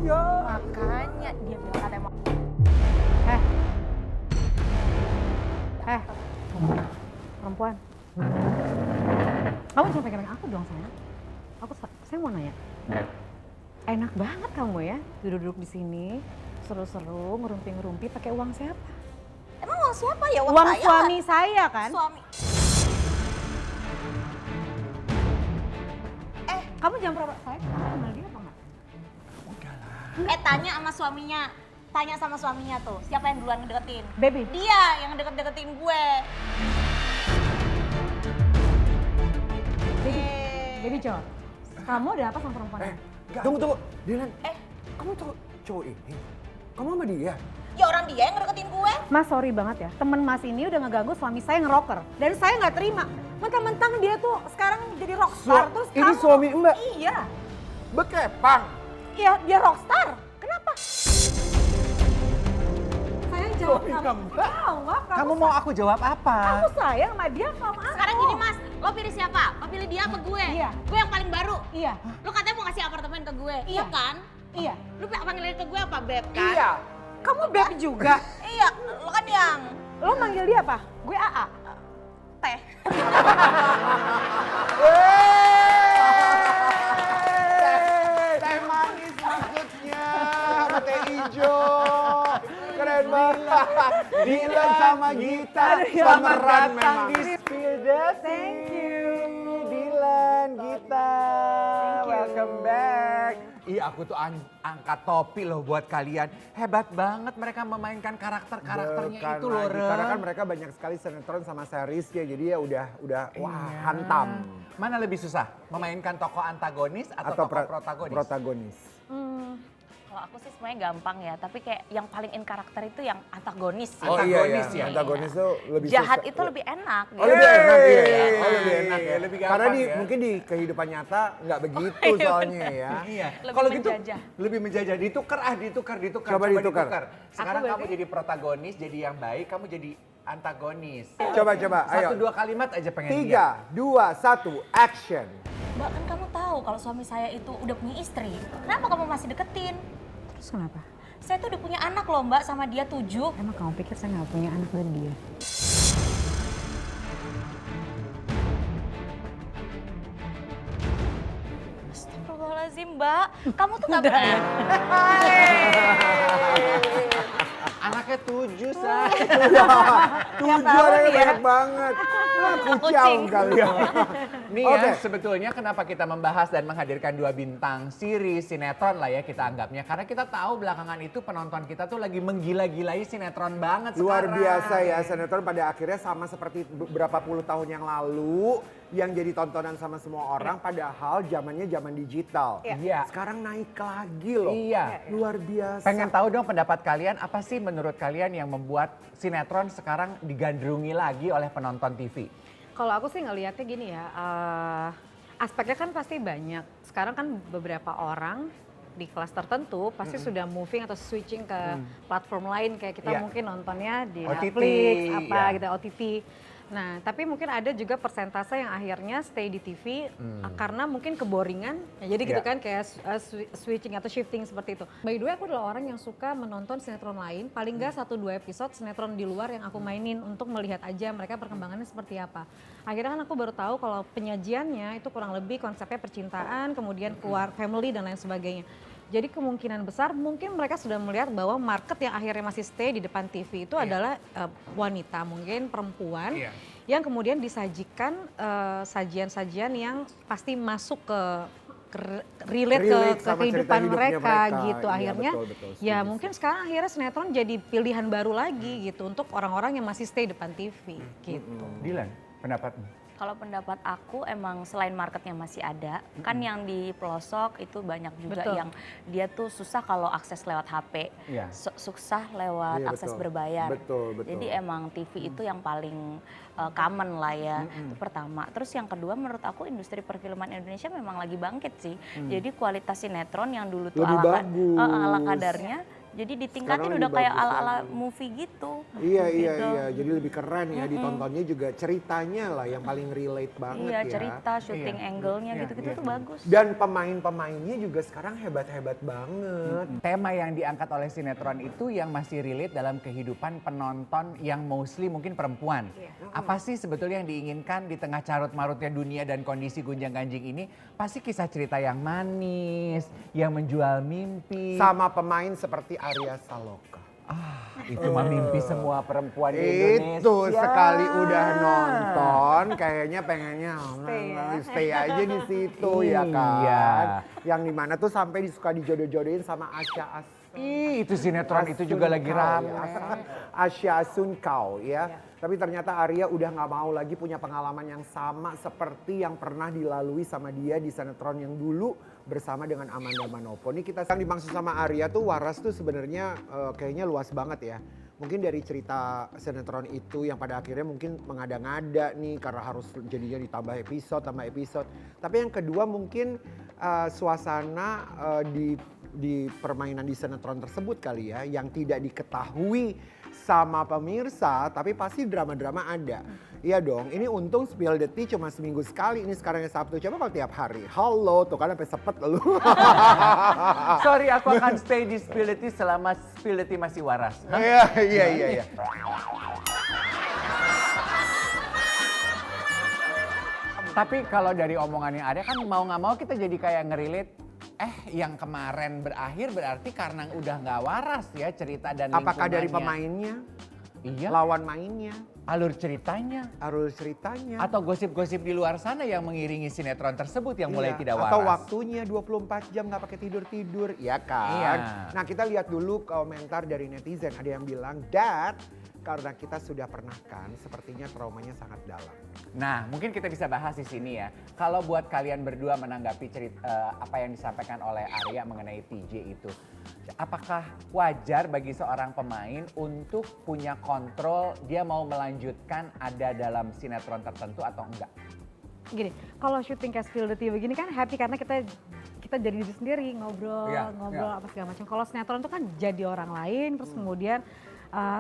Iya. Makanya dia bilang katanya mau. Perempuan. Kamu jangan pegang aku dong sayang. Saya mau nanya. Enak banget kamu ya, duduk-duduk di sini, seru-seru, ngerumpi-ngerumpi pakai uang siapa? Emang uang siapa ya? Uang saya. suami saya kan? Suami. Kamu jangan pura-pura saya kenal dia apa enggak? Tanya sama suaminya. Tanya sama suaminya tuh, siapa yang duluan ngedeketin? Baby. Dia yang deket-deketin gue. Baby Jo, kamu ada apa sama perempuan? Tunggu. Dilan. Kamu tahu cowok ini? Kamu sama dia? Ya orang dia yang ngedeketin gue. Mas sorry banget ya, temen mas ini udah ngeganggu suami saya ngerocker. Dan saya nggak terima. Mentang-mentang dia tuh sekarang jadi rockstar, terus Ini kamu... suami Mbak. Iya, Bekepang. iya dia rockstar. Kenapa? Saya jawab Suami kamu. kamu. Jawab, Kamu mau aku jawab apa? Kamu sayang sama dia sama aku. Sekarang gini mas, lo pilih siapa? Lo pilih dia apa gue? Iya. Gue yang paling baru. Iya, Lo katanya mau ngasih apartemen ke gue, iya kan? iya. Lo panggilin ke gue apa, Beb kan? Iya. Kamu Beb juga. Iya, lo kan yang Lo manggil dia apa? Gue AA. teh. Teh manis maksudnya, sama teh hijau. Keren banget. Dilan sama Gita, pemeran memang. di Spill the Thank you. Dilan, Gita, Thank you. welcome back. Ih, aku tuh angkat topi loh buat kalian. Hebat banget mereka memainkan karakter-karakternya itu loh, Ren. Karena kan mereka banyak sekali sinetron sama series ya, jadi ya udah wah hantam. Mana lebih susah? Memainkan tokoh antagonis atau tokoh protagonis? Protagonis. Kalau aku sih semuanya gampang ya, tapi kayak yang paling in karakter itu yang antagonis sih. Oh Antagonis iya, ya? Antagonis tuh lebih Jahat susah. itu lebih enak. Oh lebih enak ya? Iya. Oh lebih enak ya? Lebih Karena gampang ya? mungkin di kehidupan nyata nggak begitu soalnya ya. Iya. Lebih Kalau gitu menjajah. lebih menjajah. Ditukar. Coba ditukar. Sekarang Aku kamu berarti- jadi protagonis, jadi yang baik, kamu jadi antagonis. Coba, ayo. 1-2 kalimat aja pengen 3, 2, 1, action. Mbak kan kamu tahu kalau suami saya itu udah punya istri. Kenapa kamu masih deketin? Terus kenapa? Saya tuh udah punya anak loh Mbak sama dia 7. Emang kamu pikir saya nggak punya anak dari dia? Astagfirullahaladzim Mbak, kamu tuh gak pernah. Anaknya 7, Say. Tujuannya banyak banget. Kucing kali ya. Nih Oke. ya, sebetulnya kenapa kita membahas dan menghadirkan 2 bintang series, sinetron lah ya kita anggapnya. Karena kita tahu belakangan itu penonton kita tuh lagi menggila-gilai sinetron banget Luar sekarang. biasa ya, sinetron pada akhirnya sama seperti beberapa puluh tahun yang lalu yang jadi tontonan sama semua orang, padahal zamannya zaman digital. Iya. Sekarang naik lagi loh. Iya. Luar biasa. Pengen tahu dong pendapat kalian, apa sih menurut kalian yang membuat sinetron sekarang digandrungi lagi oleh penonton TV? Kalau aku sih ngelihatnya gini ya, aspeknya kan pasti banyak. Sekarang kan beberapa orang di kelas tertentu pasti sudah moving atau switching ke platform lain kayak kita Iya. mungkin nontonnya di OTT, Netflix apa iya. gitu OTT. Nah, tapi mungkin ada juga persentase yang akhirnya stay di TV karena mungkin keboringan. Ya, jadi gitu Iya. kan kayak switching atau shifting seperti itu. By the way, aku adalah orang yang suka menonton sinetron lain, paling nggak 1-2 episode sinetron di luar yang aku mainin untuk melihat aja mereka perkembangannya seperti apa. Akhirnya kan aku baru tahu kalau penyajiannya itu kurang lebih konsepnya percintaan, kemudian keluar family dan lain sebagainya. Jadi kemungkinan besar mungkin mereka sudah melihat bahwa market yang akhirnya masih stay di depan TV itu adalah wanita, mungkin perempuan Iya. yang kemudian disajikan sajian-sajian yang pasti masuk ke relate ke sama kehidupan cerita hidupnya mereka mereka. gitu. Iya, Akhirnya betul, ya setuju. mungkin sekarang akhirnya sinetron jadi pilihan baru lagi gitu untuk orang-orang yang masih stay depan TV gitu. Dilan, pendapatmu? Kalau pendapat aku emang selain marketnya masih ada, kan yang di pelosok itu banyak juga Betul. yang dia tuh susah kalau akses lewat HP, Iya. susah lewat Iya, akses betul. berbayar. Betul. Jadi emang TV itu yang paling common lah ya, itu pertama. Terus yang kedua menurut aku industri perfilman Indonesia memang lagi bangkit sih. Jadi kualitas sinetron yang dulu tuh Lebih bagus. ala kadarnya Jadi ditingkatin Sekarang udah lebih kayak bagus ala-ala lagi. movie gitu. Iya, iya, Gitu. iya. Jadi lebih keren ya, ditontonnya juga ceritanya lah yang paling relate banget Iya, ya. cerita, shooting Iya. angle-nya Iya, gitu-gitu iya. tuh bagus. Dan pemain-pemainnya juga sekarang hebat-hebat banget. Tema yang diangkat oleh sinetron itu yang masih relate dalam kehidupan penonton yang mostly mungkin perempuan. Apa sih sebetulnya yang diinginkan di tengah carut-marutnya dunia dan kondisi gonjang-ganjing ini? Pasti kisah cerita yang manis, yang menjual mimpi. Sama pemain seperti Arya Saloka. Itu mah mimpi semua perempuan di Indonesia. Itu sekali udah nonton kayaknya pengennya stay aja di situ ya kan. Iya. Yang dimana tuh sampai suka dijodoh-jodohin sama Asya Ih, itu sinetron itu juga lagi rame. Asya Asunkau ya. Tapi ternyata Arya udah nggak mau lagi punya pengalaman yang sama seperti yang pernah dilalui sama dia di sinetron yang dulu bersama dengan Amanda Manopo. Ini kita yang dimaksud sama Arya tuh waras tuh sebenarnya kayaknya luas banget ya. Mungkin dari cerita sinetron itu yang pada akhirnya mungkin mengada-ngada nih karena harus jadinya ditambah episode, tambah episode. Tapi yang kedua mungkin suasana di permainan di sinetron tersebut kali ya yang tidak diketahui sama pemirsa tapi pasti drama-drama ada. Iya dong, ini untung Spill the Tea cuma seminggu sekali, ini sekarang yang Sabtu, coba kalau tiap hari. Halo, tuh kan sampai sepet lu. Sorry, aku akan stay di Spill the Tea selama Spill the Tea masih waras. Iya, iya, iya, iya. Tapi kalau dari omongan yang ada kan mau nggak mau kita jadi kayak ngerelate. Yang kemarin berakhir berarti karena udah nggak waras ya cerita dan lingkungannya. Apakah dari pemainnya, Iya. lawan mainnya, Alur ceritanya. alur ceritanya, Atau gosip-gosip di luar sana yang mengiringi sinetron tersebut yang mulai iya, tidak waras. atau waktunya 24 jam nggak pakai tidur-tidur, ya kan? Iya. Nah kita lihat dulu komentar dari netizen, ada yang bilang, Dad, karena kita sudah pernah kan, sepertinya traumanya sangat dalam. Nah, mungkin kita bisa bahas di sini ya. Kalau buat kalian berdua menanggapi cerita apa yang disampaikan oleh Arya mengenai TJ itu, apakah wajar bagi seorang pemain untuk punya kontrol dia mau melanjutkan ada dalam sinetron tertentu atau enggak? Gini, kalau syuting kayak Spill the Tea begini kan happy karena kita jadi diri sendiri, ngobrol, Iya, apa segala macam. Kalau sinetron itu kan jadi orang lain, terus kemudian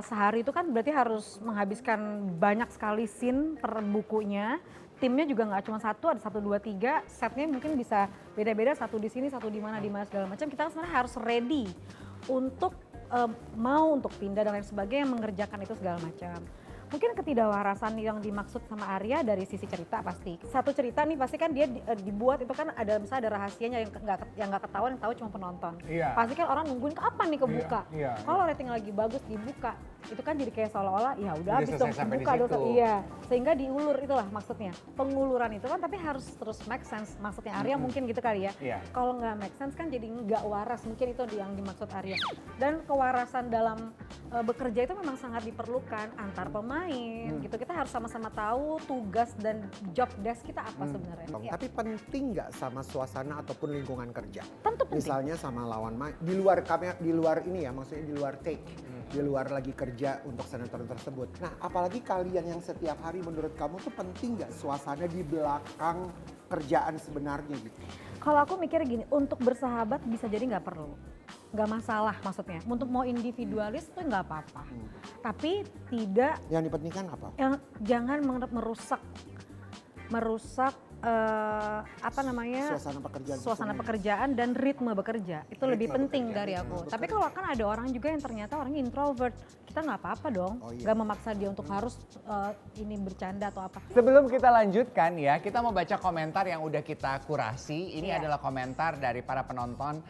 sehari itu kan berarti harus menghabiskan banyak sekali scene per bukunya. Timnya juga nggak cuma satu, ada 1, 2, 3. Setnya mungkin bisa beda-beda, satu di sini, satu di mana segala macam. Kita kan sebenarnya harus ready untuk mau untuk pindah dan lain sebagainya, mengerjakan itu segala macam. Mungkin ketidakwarasan yang dimaksud sama Arya dari sisi cerita pasti. Satu cerita nih pasti kan dia dibuat itu kan ada misalnya ada rahasianya yang nggak ketahuan, yang tahu cuma penonton. Iya. Pasti kan orang nungguin kapan nih kebuka. Iya, iya. Kalau rating lagi bagus dibuka, itu kan jadi kayak seolah-olah ya udah habis selesai dong sampai di kebuka dong. situ. Iya. Sehingga diulur itulah maksudnya. Penguluran itu kan tapi harus terus make sense. Maksudnya Arya mungkin gitu kali ya. Iya. Kalau nggak make sense kan jadi nggak waras. Mungkin itu yang dimaksud Arya. Dan kewarasan dalam bekerja itu memang sangat diperlukan antar pemain gitu. Kita harus sama-sama tahu tugas dan job desk kita apa sebenarnya. Ya. Tapi penting nggak sama suasana ataupun lingkungan kerja? Tentu penting. Misalnya sama lawan main, di luar kamera, di luar ini ya, maksudnya di luar take, di luar lagi kerja untuk sinetron tersebut. Nah, apalagi kalian yang setiap hari menurut kamu tuh penting nggak suasana di belakang kerjaan sebenarnya gitu? Kalau aku mikir gini, untuk bersahabat bisa jadi nggak perlu. Nggak masalah maksudnya. Untuk mau individualis tuh nggak apa-apa. Tapi tidak, Yang dipentingkan apa? jangan merusak apa namanya suasana pekerjaan dan ritme bekerja itu lebih penting dari aku. Tapi kalau kan ada orang juga yang ternyata orangnya introvert, kita nggak apa-apa dong, nggak memaksa dia untuk harus ini bercanda atau apa. Sebelum kita lanjutkan ya, kita mau baca komentar yang udah kita kurasi. Ini Iya. adalah komentar dari para penonton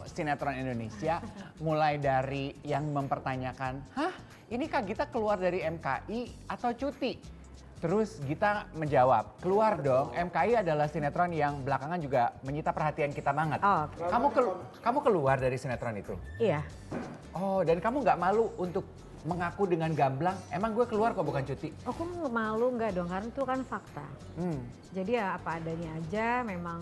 sinetron Indonesia. Mulai dari yang mempertanyakan, hah ini Kak Gita keluar dari MKI atau cuti? Terus Gita menjawab, keluar dong, MKI adalah sinetron yang belakangan juga menyita perhatian kita banget. Oh, okay. Kamu keluar dari sinetron itu? Iya. Oh, dan kamu nggak malu untuk mengaku dengan gamblang, emang gue keluar kok bukan cuti? Aku malu nggak dong, karena itu kan fakta. Jadi ya apa adanya aja, memang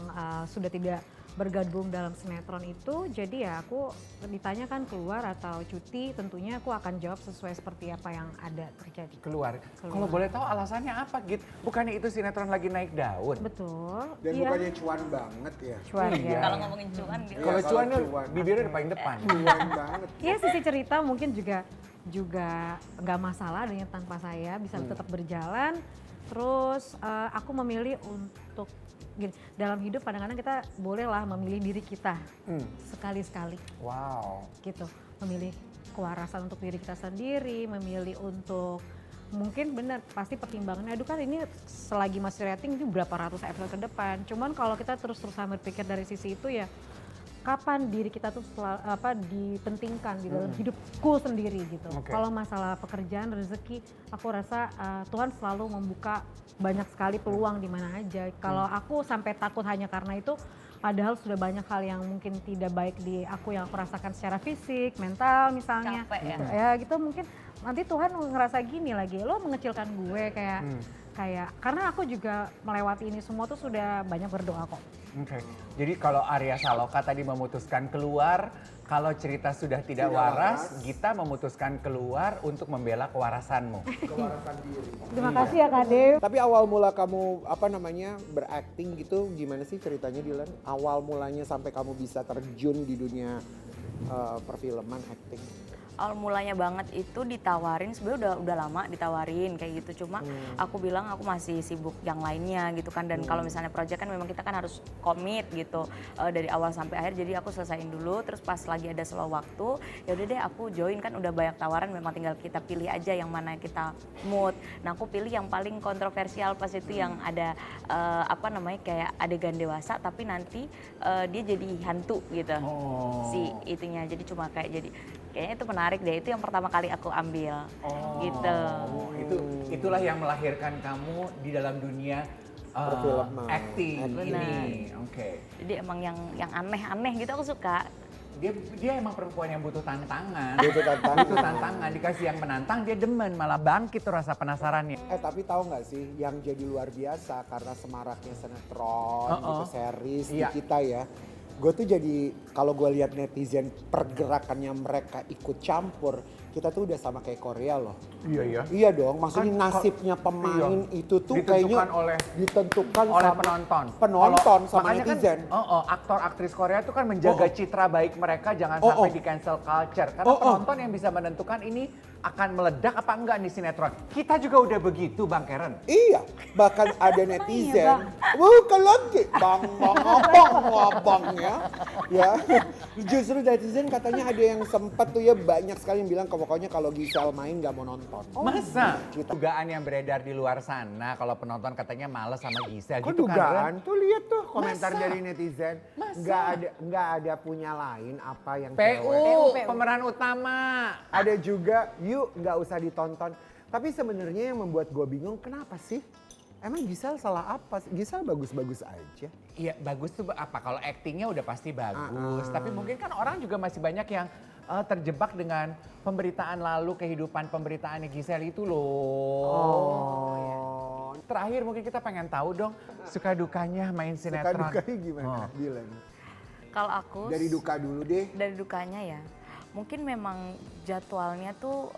sudah tidak bergabung dalam sinetron itu. Jadi ya aku ditanyakan keluar atau cuti, tentunya aku akan jawab sesuai seperti apa yang ada terjadi. Keluar. Kalau boleh tahu alasannya apa Git? Bukannya itu sinetron lagi naik daun? Betul. Dan iya. bukannya cuan banget ya. Cuan Iya. ya. Kalau ngomongin cuan gitu. Iya, Kalau kalau cuan cuan. bibirnya di paling depan. Cuan banget. Iya, sisi cerita mungkin juga nggak masalah dengan tanpa saya bisa tetap berjalan. Terus aku memilih untuk gini, dalam hidup kadang-kadang kita bolehlah memilih diri kita sekali-sekali Wow. gitu, memilih kewarasan untuk diri kita sendiri, memilih untuk mungkin benar pasti pertimbangannya, aduh kan ini selagi masih rating itu berapa ratus episode ke depan. Cuman kalau kita terus-terusan berpikir dari sisi itu ya, kapan diri kita tuh dipentingkan di dalam hidupku sendiri gitu. Oke. Kalau masalah pekerjaan, rezeki, aku rasa Tuhan selalu membuka banyak sekali peluang di mana aja. Kalau aku sampai takut hanya karena itu, padahal sudah banyak hal yang mungkin tidak baik di aku yang aku rasakan secara fisik, mental misalnya. Capek ya. Ya gitu mungkin nanti Tuhan ngerasa gini lagi, lo mengecilkan gue kayak karena aku juga melewati ini semua tuh sudah banyak berdoa kok. Oke. Jadi kalau Arya Saloka tadi memutuskan keluar, kalau cerita sudah tidak Tidak waras, waras. Gita memutuskan keluar untuk membela kewarasanmu. Kewarasan diri. Terima kasih ya Kak Dev. Tapi awal mula kamu berakting gitu gimana sih ceritanya Dilan? Awal mulanya sampai kamu bisa terjun di dunia perfilman, acting. Awal mulanya banget itu ditawarin, sebenarnya udah lama ditawarin kayak gitu, cuma aku bilang aku masih sibuk yang lainnya gitu kan, dan kalau misalnya project kan memang kita kan harus komit gitu dari awal sampai akhir, jadi aku selesaiin dulu, terus pas lagi ada slow waktu ya udah deh aku join, kan udah banyak tawaran, memang tinggal kita pilih aja yang mana kita mood. Nah aku pilih yang paling kontroversial pas itu yang ada kayak adegan dewasa tapi nanti dia jadi hantu gitu si itunya, jadi cuma kayaknya itu menarik deh, itu yang pertama kali aku ambil gitu. Itulah yang melahirkan kamu di dalam dunia Perfilman. acting Benar. ini. Oke. Jadi emang yang aneh-aneh gitu aku suka. Dia emang perempuan yang butuh tantangan. Butuh tantangan. Butuh tantangan, dikasih yang menantang dia demen, malah bangkit tuh rasa penasarannya. Tapi tahu nggak sih yang jadi luar biasa karena semaraknya sinetron gitu, series Iya. di kita ya. Gue tuh jadi kalau gue lihat netizen pergerakannya mereka ikut campur, kita tuh udah sama kayak Korea loh. Iya ya. Iya dong, maksudnya Kan, nasibnya pemain iya. itu tuh Ditentukan kayaknya ditentukan oleh sama penonton. Penonton sama Makanya netizen. Kan, aktor aktris Korea itu kan menjaga citra baik mereka jangan sampai di cancel culture. Karena penonton yang bisa menentukan ini akan meledak apa enggak nih sinetron. Kita juga udah begitu Bang Karen. Iya, bahkan ada netizen, bukan lagi bang abang ya. Justru netizen katanya ada yang sempat tuh ya banyak sekali yang bilang pokoknya kalau Gisel main nggak mau nonton. Masa? Gitu. Dugaan yang beredar di luar sana kalau penonton katanya males sama Gisel Kok gitu dugaan? Tuh lihat tuh komentar Masa? dari netizen. Nggak ada punya lain apa yang PU, cewek. pemeran utama. Ada juga yuk nggak usah ditonton. Tapi sebenarnya yang membuat gue bingung kenapa sih? Emang Gisel salah apa? Gisel bagus-bagus aja. Iya bagus tuh apa kalau aktingnya udah pasti bagus. Tapi mungkin kan orang juga masih banyak yang terjebak dengan pemberitaan lalu, kehidupan pemberitaannya Gisel itu loh. Terakhir mungkin kita pengen tahu dong suka dukanya main Suka sinetron. dukanya gimana? Dilan. Kalau aku Dari duka dulu deh. dari dukanya ya, mungkin memang jadwalnya tuh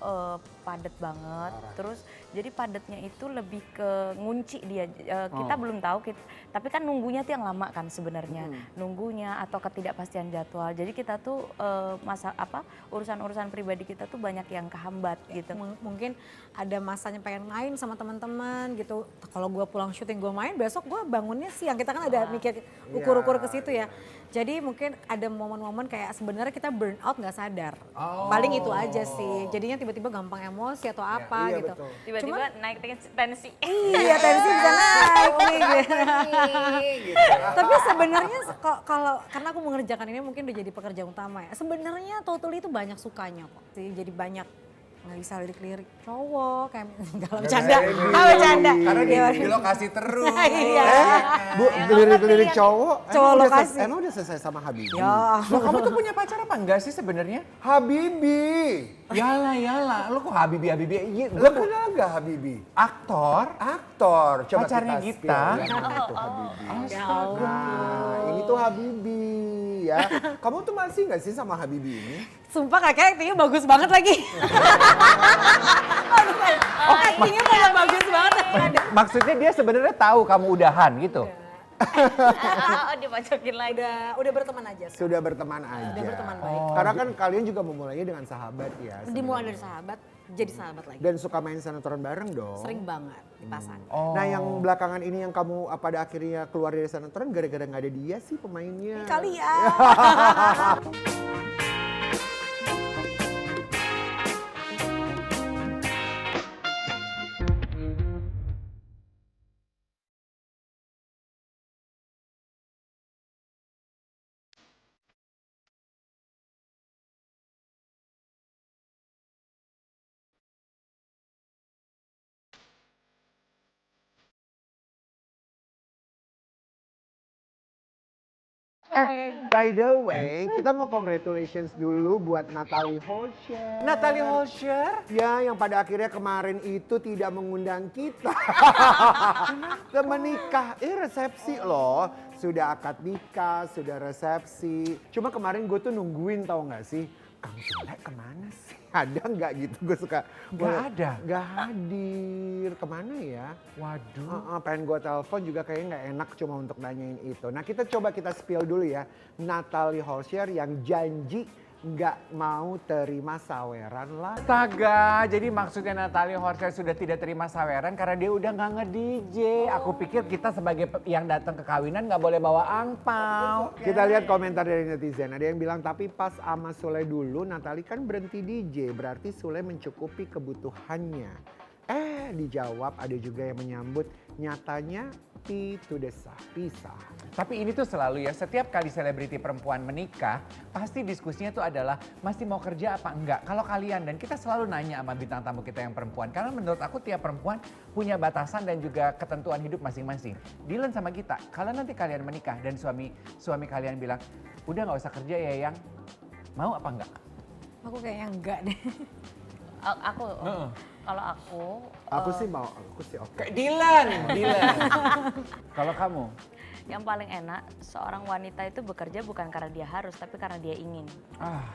padat banget. Terus jadi padatnya itu lebih ke ngunci dia. Kita belum tahu, tapi kan nunggunya tuh yang lama kan sebenarnya. Nunggunya atau ketidakpastian jadwal. Jadi kita tuh urusan-urusan pribadi kita tuh banyak yang kehambat gitu. Mungkin ada masanya pengen main sama teman-teman gitu. Kalau gue pulang syuting gue main, besok gue bangunnya siang. Kita kan ada mikir ukur-ukur ke situ ya. Jadi mungkin ada momen-momen kayak sebenarnya kita burn out nggak sadar. Paling itu aja sih. Jadinya tiba-tiba gampang emosi atau apa Iya, gitu. betul. Tiba-tiba naik tensi. Iya, tensi bisa naik nih. Gitu. Tapi sebenarnya kalau karena aku mengerjakan ini mungkin udah jadi pekerjaan utama ya. Sebenarnya totally itu banyak sukanya kok. Jadi banyak nggak bisa lirik-lirik cowok kayak enggak lah bercanda, bercanda. Karena Iya. di lokasi terus. Iya. Bu, lirik-lirik cowok, Cowok lokasi. Emang udah selesai sama Habibie? Ya, Loh, kamu tuh punya pacar apa enggak sih sebenarnya? Habibie! Yalah. Lu kok Habibie? Iya, Lo kenal gak Habibie? aktor. Aktor, coba Pacarnya kita Gita. spill ya, mana tuh Habibie. Ya ampun. Nah, ini tuh Habibie ya. Kamu tuh masih gak sih sama Habibie ini? Sumpah kakek actingnya bagus banget lagi. Actingnya malah bagus banget. Maksudnya dia sebenarnya tahu kamu udahan gitu. Oh, dipacokin lagi. Udah berteman aja. Sudah berteman aja. Udah berteman baik. Karena kan kalian juga memulainya dengan sahabat ya. Dimulai dari sahabat, jadi sahabat lagi. Dan suka main sinetron bareng dong. Sering banget dipasang. Oh. Nah yang belakangan ini yang kamu pada akhirnya keluar dari sinetron gara-gara nggak ada dia sih pemainnya. Kali ya. By the way, kita mau congratulations dulu buat Natalie Holscher. Natalie Holscher? Ya, yang pada akhirnya kemarin itu tidak mengundang kita. Ke menikah, resepsi loh. Sudah akad nikah, sudah resepsi. Cuma kemarin gue tuh nungguin tau gak sih, Kang Sule kemana sih? Ada nggak gitu? Gue suka. Nggak ada? Nggak hadir. Kemana ya? Waduh. Pengen gue telepon juga kayaknya nggak enak cuma untuk nanyain itu. Nah kita spill dulu ya. Natalie Holscher yang janji nggak mau terima saweran lah. Astaga, jadi maksudnya Natalie Holscher sudah tidak terima saweran karena dia udah nggak nge-DJ. Aku pikir kita sebagai yang datang ke kawinan nggak boleh bawa angpau. Kita lihat komentar dari netizen. Ada yang bilang tapi pas sama Sule dulu Natalie kan berhenti DJ. Berarti Sule mencukupi kebutuhannya. Dijawab ada juga yang menyambut nyatanya pisah. Tapi ini tuh selalu ya, setiap kali selebriti perempuan menikah, pasti diskusinya tuh adalah masih mau kerja apa enggak. Kalau kalian, dan kita selalu nanya sama bintang tamu kita yang perempuan. Karena menurut aku tiap perempuan punya batasan dan juga ketentuan hidup masing-masing. Dylan sama kita, kalau nanti kalian menikah dan suami kalian bilang, udah gak usah kerja ya yang, mau apa enggak? Aku kayaknya enggak deh. Kalau Aku sih mau, aku sih oke. Kayak Dylan. Kalau kamu? yang paling enak seorang wanita itu bekerja bukan karena dia harus tapi karena dia ingin.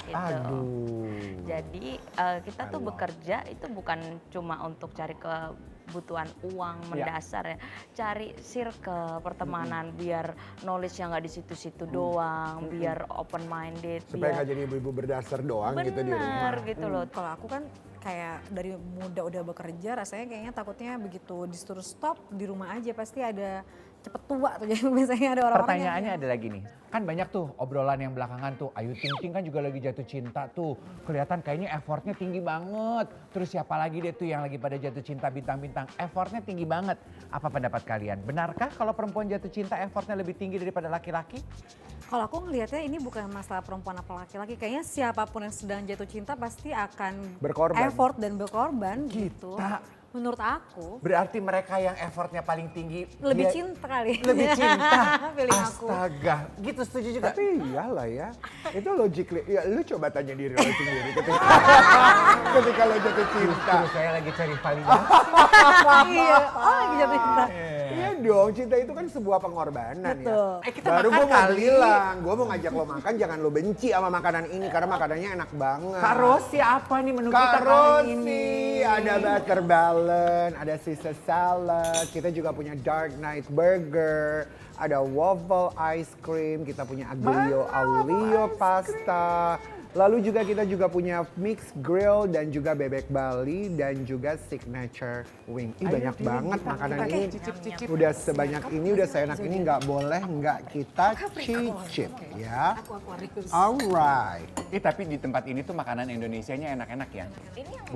Gitu. Aduh. Jadi kita tuh bekerja itu bukan cuma untuk cari kebutuhan uang mendasar ya, cari circle pertemanan biar knowledge-nya nggak di situ-situ doang, biar open minded. Supaya nggak jadi ibu-ibu berdasar doang gitu di rumah. Bener gitu loh. Kalau aku kan kayak dari muda udah bekerja, rasanya kayaknya takutnya begitu disuruh stop di rumah aja pasti ada cepet tua tuh. Jadi biasanya ada orang-orang Pertanyaannya adalah gini, kan banyak tuh obrolan yang belakangan tuh, Ayu Ting Ting kan juga lagi jatuh cinta tuh. Kelihatan kayaknya effortnya tinggi banget. Terus siapa lagi dia tuh yang lagi pada jatuh cinta bintang-bintang, effortnya tinggi banget. Apa pendapat kalian? Benarkah kalau perempuan jatuh cinta effortnya lebih tinggi daripada laki-laki? Kalau aku ngelihatnya ini bukan masalah perempuan apa laki-laki, kayaknya siapapun yang sedang jatuh cinta pasti akan Berkorban. effort dan berkorban gitu. Kita. Menurut aku Berarti mereka yang effortnya paling tinggi lebih dia cinta kali. lebih cinta. Feeling aku. Astaga, gitu setuju juga. Tapi iyalah ya, itu logically, ya lu coba tanya diri lo sendiri ketika lo jatuh cinta. Justru saya lagi cari validasi. Iya, oh lagi jatuh cinta. Iya dong, cinta itu kan sebuah pengorbanan Betul. ya. Kita Baru makan gue mau kali. bilang, gue mau ngajak lo makan jangan lo benci sama makanan ini karena makanannya enak banget. Kak Rosi apa nih menu kita Kak kali ini? Rosi, ada butter ballon, ada Caesar salad, kita juga punya Dark Knight burger, ada waffle ice cream, kita punya aglio olio pasta. Lalu juga kita juga punya mixed grill dan juga bebek Bali dan juga signature wing. Ih banyak banget makanan ini. Udah sebanyak ini, udah seenak ini nggak boleh nggak kita cicip ya. Alright. Tapi di tempat ini tuh makanan Indonesianya enak-enak ya.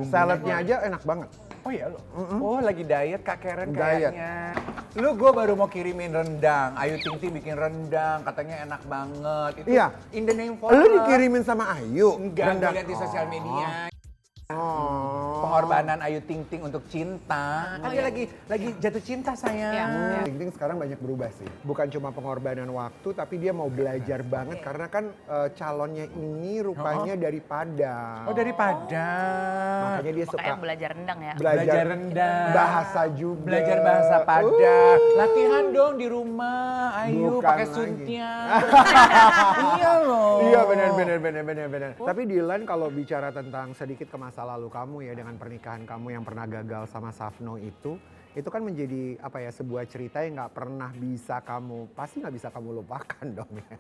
Saladnya aja enak banget. Oh iya lo. Oh lagi diet Kak Karen Diet. kayaknya. Lu gue baru mau kirimin rendang. Ayu Ting Ting bikin rendang, katanya enak banget. Itu Iya. in the name for Lu love. dikirimin sama Ayu? Enggak, gue rendang? lihat di sosial media. Pengorbanan Ayu Ting Ting untuk cinta. Kan dia lagi jatuh cinta sayang. Ting Ting sekarang banyak berubah sih. Bukan cuma pengorbanan waktu, tapi dia mau belajar banget karena kan calonnya ini rupanya dari Padang. Oh daripada. Makanya dia suka Makanya belajar rendang ya. Belajar rendang. bahasa juga. Belajar bahasa Padang. Latihan dong di rumah. Ayo Bukan pakai lagi. suntnya. Iya loh. Iya benar. Tapi Dylan kalau bicara tentang sedikit ke masa lalu kamu ya dengan pernikahan kamu yang pernah gagal sama Safno itu kan menjadi apa ya sebuah cerita yang pasti nggak bisa kamu lupakan dong ya.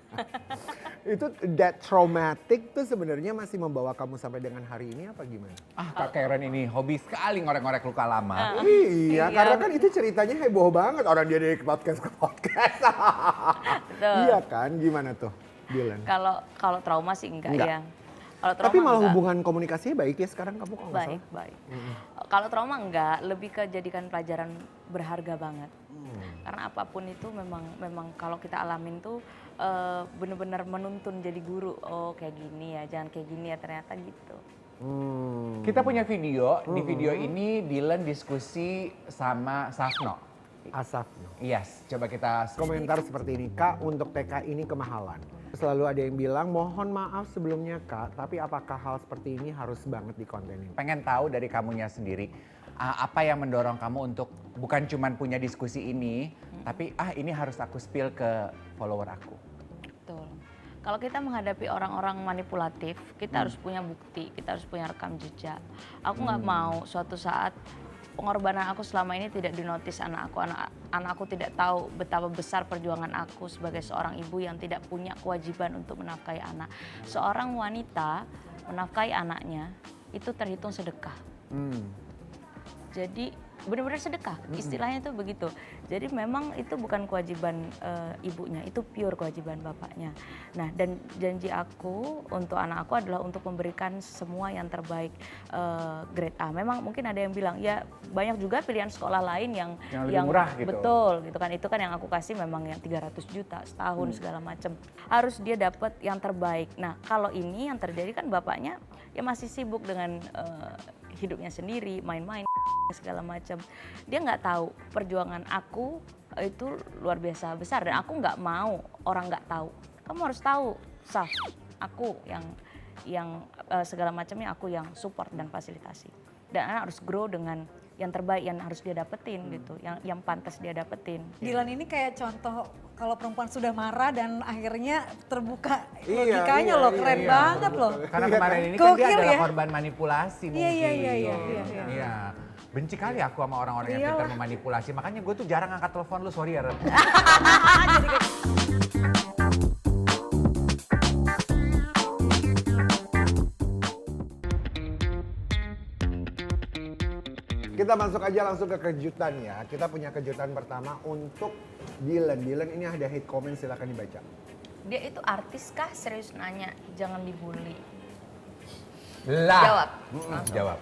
Itu that traumatic tuh sebenarnya masih membawa kamu sampai dengan hari ini apa gimana? Kak Karen ini hobi sekali ngorek-ngorek luka lama. Iya, karena kan itu ceritanya heboh banget orang dia dari podcast ke podcast. Betul. Iya kan, gimana tuh Dylan? Kalau trauma sih enggak Enggak. ya. Kalau trauma Tapi malah enggak. hubungan komunikasinya baik ya sekarang kamu kalau nggak salah. Baik. Kalau trauma enggak, lebih ke jadikan pelajaran berharga banget. Karena apapun itu memang kalau kita alamin tuh bener-bener menuntun jadi guru. Oh kayak gini ya, jangan kayak gini ya ternyata gitu. Kita punya video. Di video ini Dylan diskusi sama Safno. Asaf. Yes, coba kita Komentar seperti ini, Kak untuk TK ini kemahalan. Selalu ada yang bilang, mohon maaf sebelumnya Kak, tapi apakah hal seperti ini harus banget dikontenin? pengen tahu dari kamunya sendiri apa yang mendorong kamu untuk bukan cuman punya diskusi ini, tapi ini harus aku spill ke follower aku. Betul. Kalau kita menghadapi orang-orang manipulatif, kita harus punya bukti, kita harus punya rekam jejak. Aku nggak mau suatu saat pengorbanan aku selama ini tidak dinotis anak aku tidak tahu betapa besar perjuangan aku sebagai seorang ibu yang tidak punya kewajiban untuk menafkahi anak. Seorang wanita menafkahi anaknya itu terhitung sedekah. Jadi benar-benar sedekah, istilahnya itu begitu. Jadi memang itu bukan kewajiban ibunya, itu pure kewajiban bapaknya. Nah, dan janji aku untuk anak aku adalah untuk memberikan semua yang terbaik grade A. Memang mungkin ada yang bilang, ya banyak juga pilihan sekolah lain yang lebih murah gitu. Betul, gitu kan. Itu kan yang aku kasih memang yang 300 juta setahun segala macam. Harus dia dapat yang terbaik. Nah, kalau ini yang terjadi kan bapaknya ya masih sibuk dengan hidupnya sendiri, main-main segala macam. Dia nggak tahu perjuangan aku itu luar biasa besar dan aku nggak mau orang nggak tahu. Kamu harus tahu, Saf, aku yang segala macamnya aku yang support dan fasilitasi. Dan anak harus grow dengan yang terbaik yang harus dia dapetin gitu, yang pantas dia dapetin. Dylan ini kayak contoh kalau perempuan sudah marah dan akhirnya terbuka Iya, logikanya iya, loh, iya, keren iya. banget loh. Karena Iya kemarin kan? ini kan dia Gokil adalah ya? korban manipulasi mungkin. Iya. Iya. Benci kali aku sama orang-orang yang pintar memanipulasi. Makanya gue tuh jarang angkat telepon lu, sorry ya Ren. Kita masuk aja langsung ke kejutan ya. Kita punya kejutan pertama untuk Dylan. Dylan ini ada hate comment, silakan dibaca. Dia itu artis kah? Serius nanya, jangan dibully. Lah. Jawab. Jawab.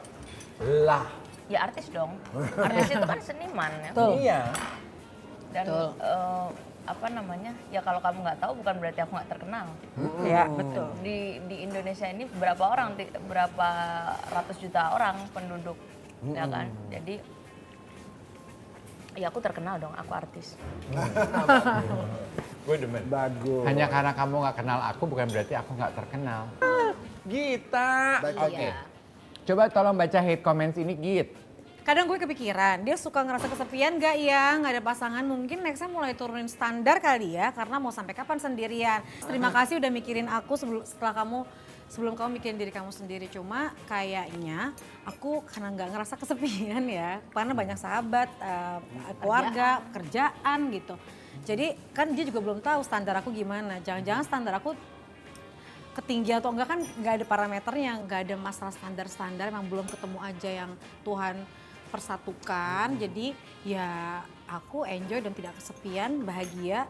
Lah. Ya artis dong. Artis itu kan seniman ya. Iya. Dan apa namanya? Ya kalau kamu nggak tahu bukan berarti aku nggak terkenal. Iya, betul. Di Indonesia ini berapa ratus juta orang penduduk, ya kan? Jadi ya aku terkenal dong, aku artis. Gue demen. Bagus. Hanya karena kamu nggak kenal aku bukan berarti aku nggak terkenal. Gita. Oke. Iya. Coba tolong baca hate comments ini Git. Kadang gue kepikiran, dia suka ngerasa kesepian gak ya, gak ada pasangan, mungkin nextnya mulai turunin standar kali ya, karena mau sampai kapan sendirian. Terima kasih udah mikirin aku sebelum kamu mikirin diri kamu sendiri. Cuma kayaknya aku karena gak ngerasa kesepian ya, karena banyak sahabat, keluarga, kerjaan gitu. Jadi kan dia juga belum tahu standar aku gimana, jangan-jangan standar aku ketinggian atau enggak kan nggak ada parameternya, nggak ada masalah standar-standar, emang belum ketemu aja yang Tuhan persatukan. Jadi ya aku enjoy dan tidak kesepian, bahagia,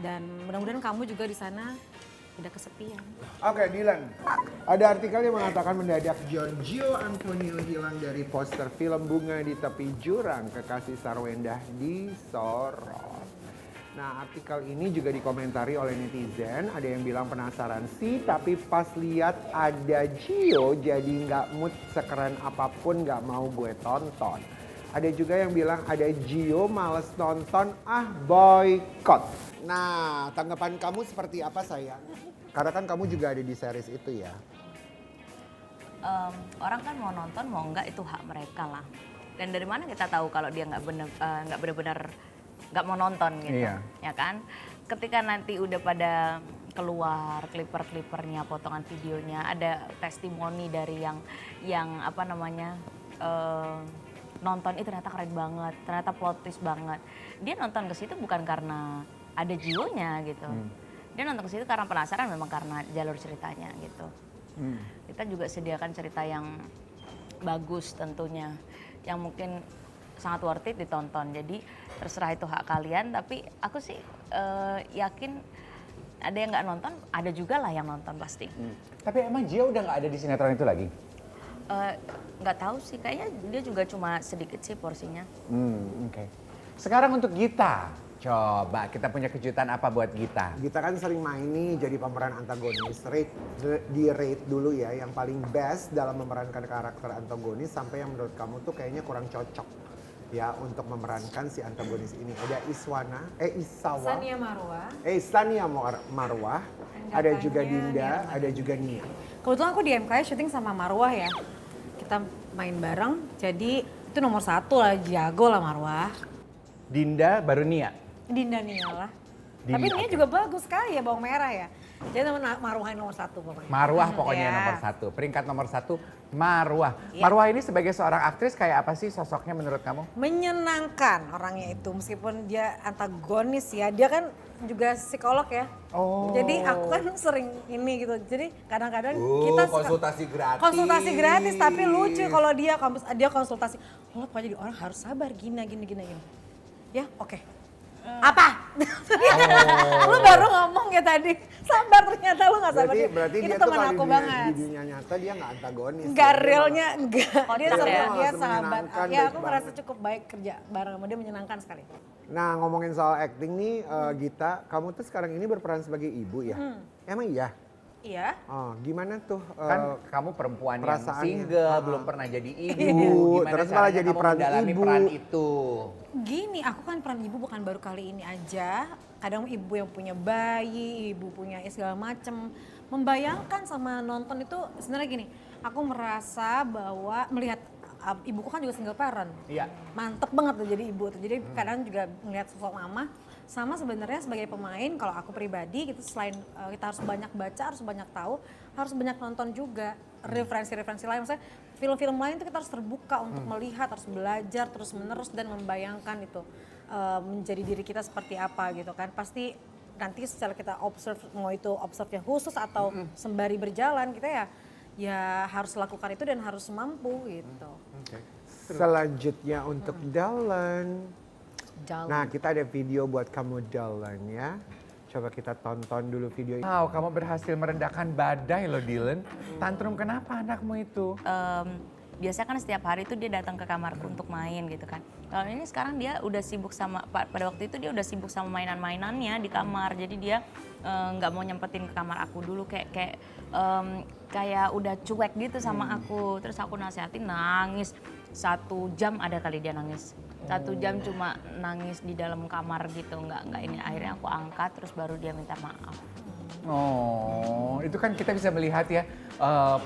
dan mudah-mudahan kamu juga di sana tidak kesepian. Oke, Dylan. Ada artikel yang mengatakan mendadak Giorgio Antonio hilang dari poster film Bunga di Tepi Jurang, Kekasih Sarwendah disorot. Nah, artikel ini juga dikomentari oleh netizen. Ada yang bilang penasaran sih, tapi pas lihat ada Gio jadi nggak mood, sekeren apapun nggak mau gue tonton. Ada juga yang bilang ada Gio males nonton, boykot. Nah, tanggapan kamu seperti apa sayang? Karena kan kamu juga ada di series itu ya. Orang kan mau nonton mau enggak itu hak mereka lah. Dan dari mana kita tahu kalau dia nggak benar-benar nggak mau nonton gitu, Iya. ya kan? Ketika nanti udah pada keluar clipper-clippernya, potongan videonya, ada testimoni dari yang apa namanya nonton itu ternyata keren banget, ternyata plot twist banget. Dia nonton ke situ bukan karena ada Gio-nya gitu. Dia nonton ke situ karena penasaran, memang karena jalur ceritanya gitu. Kita juga sediakan cerita yang bagus tentunya, yang mungkin sangat worth it ditonton. Jadi terserah itu hak kalian, tapi aku sih yakin ada yang nggak nonton, ada juga lah yang nonton pasti. Tapi emang Gio udah nggak ada di sinetron itu lagi? Nggak tahu sih, kayaknya dia juga cuma sedikit sih porsinya. Oke. Sekarang untuk Gita, coba kita punya kejutan apa buat Gita? Kita kan sering main nih jadi pemeran antagonis. Di rate dulu ya, yang paling best dalam memerankan karakter antagonis sampai yang menurut kamu tuh kayaknya kurang cocok ya untuk memerankan si antagonis ini. Ada Isawa, Sania Marwah, ada juga Dinda, ada juga Nia. Kebetulan aku di MKI syuting sama Marwah ya. Kita main bareng, jadi itu nomor 1 lah, jago lah Marwah. Dinda baru Nia. Dinda Nia lah. Dinda, Tapi Nia oke. juga bagus sekali ya, bawang merah ya. Jadi Marwah yang nomor 1 pokoknya. Marwah pokoknya Iya. nomor 1. Peringkat nomor 1 Marwah. Iya. Marwah ini sebagai seorang aktris kayak apa sih sosoknya menurut kamu? Menyenangkan orangnya itu, meskipun dia antagonis ya, dia kan juga psikolog ya. Oh. Jadi aku kan sering ini gitu. Jadi kadang-kadang kita suka- konsultasi gratis. konsultasi gratis tapi lucu kalau dia konsultasi. Oh, pokoknya jadi orang harus sabar gini. Ya, oke. Apa? Lu baru ngomong ya tadi. Sabar, ternyata lu gak sabar. Berarti Itu dia tuh teman kalau aku di banget. dunia nyata dia nggak antagonis. Enggak ya. realnya enggak. Dia Kocak sama ya? dia Langsung sahabat. menyenangkan, Ya baik aku merasa banget. cukup baik kerja bareng sama dia, menyenangkan sekali. Nah, ngomongin soal acting nih, Gita, kamu tuh sekarang ini berperan sebagai ibu ya? Emang iya? Iya. Oh, gimana tuh? Kan kamu perempuan yang perasaannya. single, belum pernah jadi ibu. Gimana Terus malah caranya jadi kamu peran mendalami ibu. peran itu? Gini, aku kan peran ibu bukan baru kali ini aja. Kadang ibu yang punya bayi, ibu punya segala macem. Membayangkan sama nonton itu sebenarnya gini, aku merasa bahwa melihat ibuku kan juga single parent. Iya. Mantep banget tuh jadi ibu tuh. Jadi kadang juga melihat sosok mama. Sama sebenarnya sebagai pemain, kalau aku pribadi gitu, selain kita harus banyak baca, harus banyak tahu, harus banyak nonton juga referensi-referensi lain. Maksudnya film-film lain itu kita harus terbuka untuk melihat, harus belajar terus-menerus dan membayangkan itu menjadi diri kita seperti apa gitu kan. Pasti nanti secara kita observe, mau itu observe-nya khusus atau sembari berjalan, kita ya harus lakukan itu dan harus mampu gitu. Selanjutnya untuk Dalan. Jalan. Nah, kita ada video buat kamu Dalan ya. Coba kita tonton dulu video ini. Wow, kamu berhasil meredakan badai loh Dylan. Tantrum kenapa anakmu itu? Biasanya kan setiap hari itu dia datang ke kamarku untuk main gitu kan. Kalau ini sekarang dia udah sibuk sama, pada waktu itu dia udah sibuk sama mainan-mainannya di kamar. Jadi dia nggak mau nyempetin ke kamar aku dulu, kayak udah cuek gitu sama aku. Terus aku nasihatin, nangis 1 jam ada kali dia nangis. 1 jam cuma nangis di dalam kamar gitu, nggak ini. Akhirnya aku angkat terus baru dia minta maaf. Oh, itu kan kita bisa melihat ya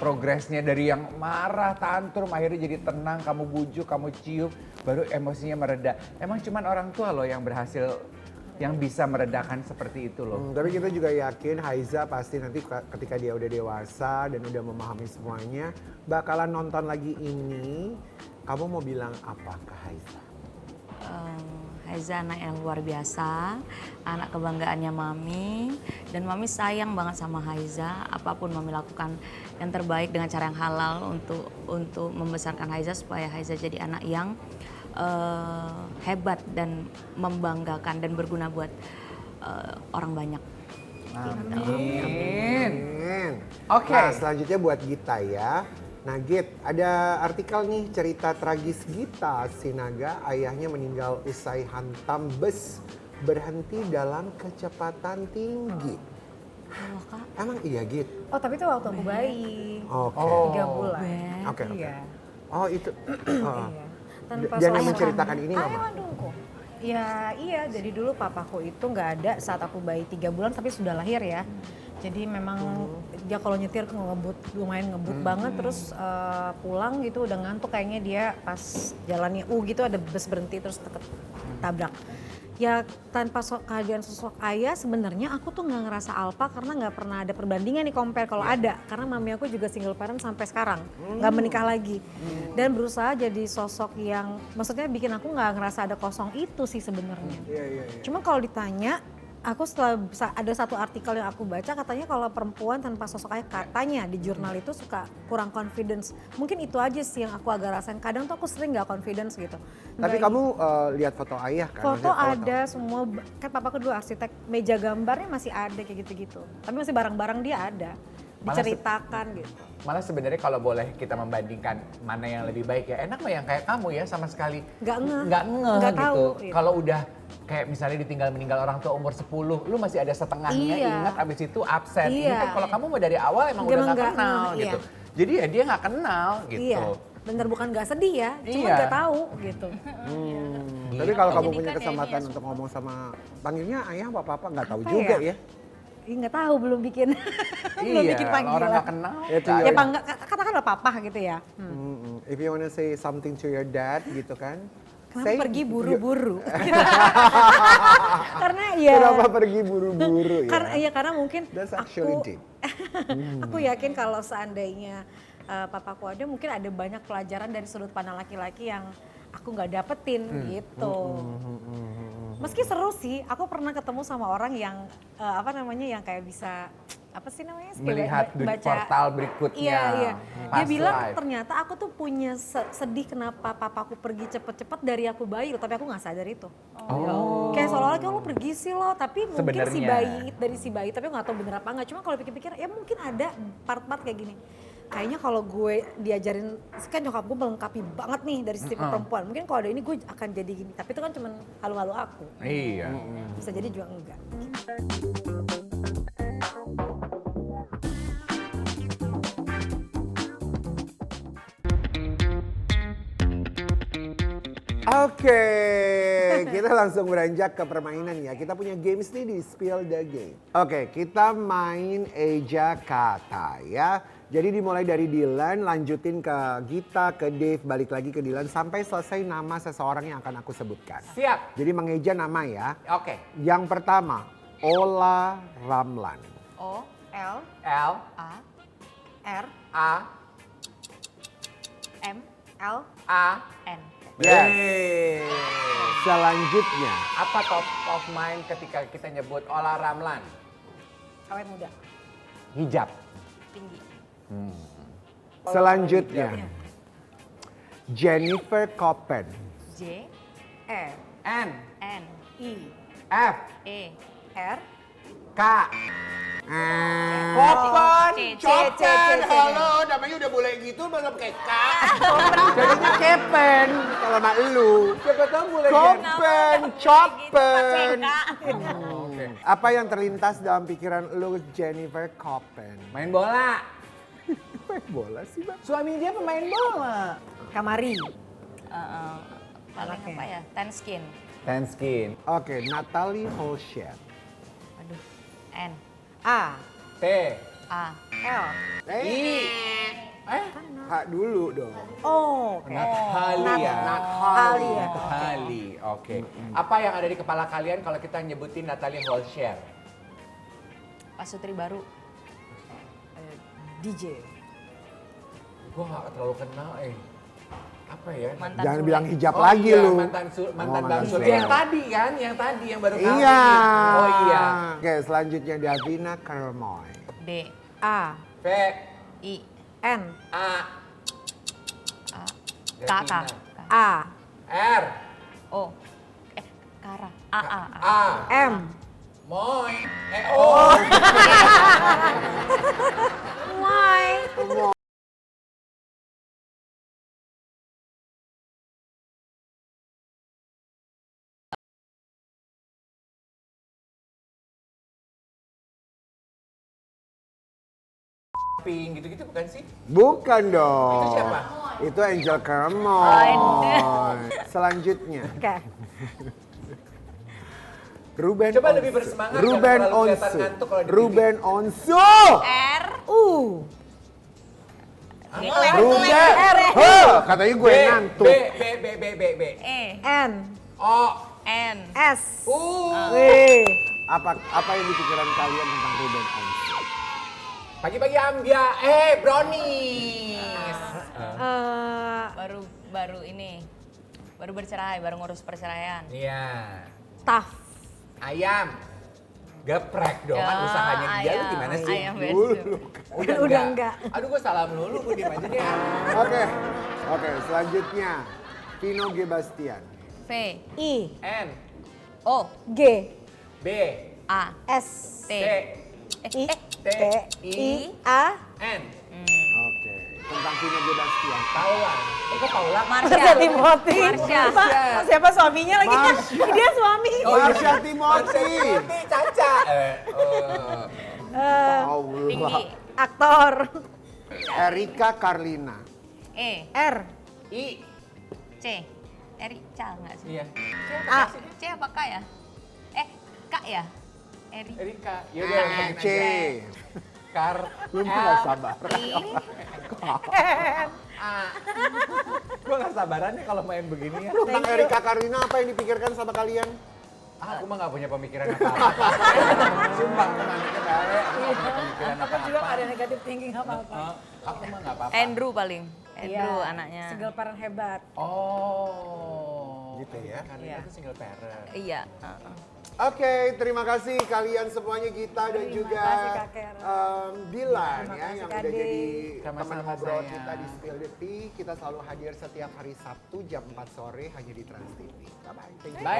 progresnya dari yang marah, tantrum, akhirnya jadi tenang, kamu bujuk, kamu cium, baru emosinya mereda. Emang cuman orang tua loh yang berhasil, yang bisa meredakan seperti itu loh. Tapi kita juga yakin Haiza pasti nanti ketika dia udah dewasa dan udah memahami semuanya, bakalan nonton lagi ini. Kamu mau bilang apa ke Haiza? Haiza anak yang luar biasa, anak kebanggaannya Mami, dan Mami sayang banget sama Haiza. Apapun Mami lakukan yang terbaik dengan cara yang halal untuk membesarkan Haiza supaya Haiza jadi anak yang hebat dan membanggakan dan berguna buat orang banyak. Amin. Oke. Nah, selanjutnya buat Gita ya. Nah Git, ada artikel nih cerita tragis Gita Sinaga, ayahnya meninggal usai hantam bus berhenti dalam kecepatan tinggi. Loh, Kak. Emang iya gitu? Oh tapi itu waktu aku bayi, Oke. 3 bulan. Oke, oke. Iya. Oh itu. Iya. Tanpa Dan yang sosok menceritakan ini Ayo mama. Mandungku. Ya iya, jadi dulu papaku itu nggak ada saat aku bayi 3 bulan tapi sudah lahir ya. Jadi memang dia kalau nyetir ngebut, lumayan ngebut banget, terus pulang gitu udah ngantuk kayaknya dia pas jalannya gitu ada bus berhenti terus tabrak. Ya tanpa kehadiran sosok ayah sebenarnya aku tuh nggak ngerasa alpa karena nggak pernah ada perbandingan nih compare kalau ada karena mami aku juga single parent sampai sekarang nggak menikah lagi dan berusaha jadi sosok yang maksudnya bikin aku nggak ngerasa ada kosong itu sih sebenarnya. Iya, iya, iya. Cuma kalau ditanya aku setelah ada satu artikel yang aku baca katanya kalau perempuan tanpa sosok ayah katanya di jurnal itu suka kurang confidence. Mungkin itu aja sih yang aku agak rasain. Kadang tuh aku sering nggak confidence gitu. Tapi Nggak- kamu lihat foto ayah kan? foto Maksudnya ada semua, kan papaku dulu arsitek, meja gambarnya masih ada kayak gitu-gitu. Tapi masih barang-barang dia ada, diceritakan gitu. Malah sebenarnya kalau boleh kita membandingkan mana yang lebih baik ya, enak mah yang kayak kamu ya sama sekali Nggak ngeh. nggak Nggak gitu. tahu, gitu. Kalau udah kayak misalnya ditinggal meninggal orang tua umur 10, lu masih ada setengahnya Iya. ingat abis itu absen. Ini Iya. kan kalau kamu mau dari awal emang udah Emang nggak nggak kenal ngeh, gitu. iya. Jadi ya dia nggak kenal gitu. Iya, bener bukan nggak sedih ya, cuma Iya. nggak tahu gitu. Tapi kalau kamu Jadi punya kan ya kesempatan ini ya untuk ngomong sama panggilnya ayah apa nggak tahu Apa juga ya? ya. Ih, nggak tahu, belum bikin belum Iya, bikin kalau panggilan. orang nggak kenal. Itu Ya ya. bangga, katakanlah papa gitu ya. If you wanna say something to your dad gitu kan. Kenapa say- pergi buru-buru? Karena ya. Kenapa pergi buru-buru ya? Karena mungkin That's actually aku deep. aku yakin kalau seandainya papaku ada mungkin ada banyak pelajaran dari sudut pandang laki-laki yang aku nggak dapetin gitu. Meski seru sih, aku pernah ketemu sama orang yang apa namanya yang kayak bisa apa sih namanya? Melihat portal berikutnya. Iya, iya. Dia Past bilang life. ternyata aku tuh punya sedih kenapa papaku pergi cepet-cepet dari aku bayi loh, tapi aku nggak sadar itu. Oh. Kayak seolah-olah kayak lo pergi sih lo, tapi mungkin si Sebenarnya. bayi dari si bayi, tapi aku nggak tahu bener apa nggak. Cuma kalau pikir-pikir ya mungkin ada part-part kayak gini. Kayaknya kalau gue diajarin, kan nyokap gue melengkapi banget nih dari sisi perempuan. Mungkin kalau ada ini gue akan jadi gini, tapi itu kan cuma halu-halu aku. Iya. Bisa jadi juga enggak. Oke, kita langsung beranjak ke permainan ya. Kita punya games nih di Spill the Game. Oke, kita main eja kata ya. Jadi dimulai dari Dylan, lanjutin ke Gita, ke Dave, balik lagi ke Dylan sampai selesai nama seseorang yang akan aku sebutkan. Siap. Jadi mengeja nama ya. Oke. Yang pertama, Ola Ramlan. O, L, L A, R, A M, L, A. N. Yes. Selanjutnya, Apa top of mind ketika kita nyebut Ola Ramlan? awet muda. Hijab. Tinggi. selanjutnya Jennifer Copen. J, E, N N, I, F E, R, K. Ah, Kopen, C, C, Kopen, C. halo, namanya udah boleh gitu belum kayak K. jadinya Kepen kalau sama lu. Siapa tahu boleh Kopen, Copen. Ceka. Oke. Apa yang terlintas dalam pikiran lu Jennifer Copen? Main bola. Main bola sih bang? Suami dia pemain bola. Kamari. Paling apa ya? Ten skin. Ten skin. Oke, Natalie Holscher. Aduh. N, A, T. A, L, I. Hak dulu dong. O, oke. Nathali ya. Nathali ya. Nathali. Oke. Apa yang ada di kepala kalian kalau kita nyebutin Natalie Holscher? Pasutri baru. DJ. Gua gak terlalu kenal Apa ya? Mantan Jangan Sule. bilang hijab Oh lagi iya, lu. mantan Oh, Bang Sule. Sule. Yang tadi kan, yang baru kali. Iya. Oh iya. Oke, selanjutnya Davina Kermoy. D, A, V, I, N, A, A, K, K, A, R, O, Kara, A, A, A. A, M. Moy, O. Y. Pink gitu-gitu bukan sih? Bukan dong. Itu siapa? Itu Angel Cramoy. Selanjutnya, Oke. Ruben Coba Onsu. lebih bersemangat, Ruben jangan terlalu kelihatan Onsu. ngantuk kalau di Ruben Onsu. R. Ruben. Huh, katanya gue ngantuk. B. E. N. O. N. S. Wih. Apa yang di pikiran kalian tentang Ruben Onsu? Pagi-pagi ambia. Brownies. Baru ini. Baru bercerai, baru ngurus perceraian. Iya. Tough. Ayam. Geprek dong, kan Ya, usahanya dia lu ayam. gimana sih? Ayam Dulu. versi. Udah enggak. Aduh gue salah melulu, gue diem aja deh. Oke, selanjutnya Vino G. Bastian. V. I. N. O. G. B. A. S. T. I. T. I. A. N. Oke, tentang Vino G. Bastian. Paula. Kok Paula? Marsha. Timothy. Marsha. Pak, siapa suaminya lagi? Dia suami. Marsha Timothy. Caca. Allah. Tinggi. Aktor. Erika Carlina. E. R. I. C. Erica nggak sih? Iya. A. C apa K ya? K ya? Erika. Yaudah, C. Lu nggak sabar. I. Gue gak sabaran nih kalau main begini ya. Tentang Erika Carlina apa yang dipikirkan sama kalian? Aku mah gak punya pemikiran apa-apa. Sumpah, aku mah anaknya baik. Aku gak punya pemikiran apa-apa. negatif thinking apa-apa. Aku mah gak apa-apa. Andrew paling. Andrew anaknya. Single parent hebat. Oh. Gitu ya? Karena Iya. itu single parent. Iya. Oke, terima kasih kalian semuanya Gita dan juga kasih, Kak Ker. Dilan Terima ya kasih, yang Kak udah Ade. jadi Sama-sama, teman ngobrol sayang. kita di Spill the Tea. Kita selalu hadir setiap hari Sabtu jam 4 sore hanya di Trans TV. Bye-bye. Thank you. Bye.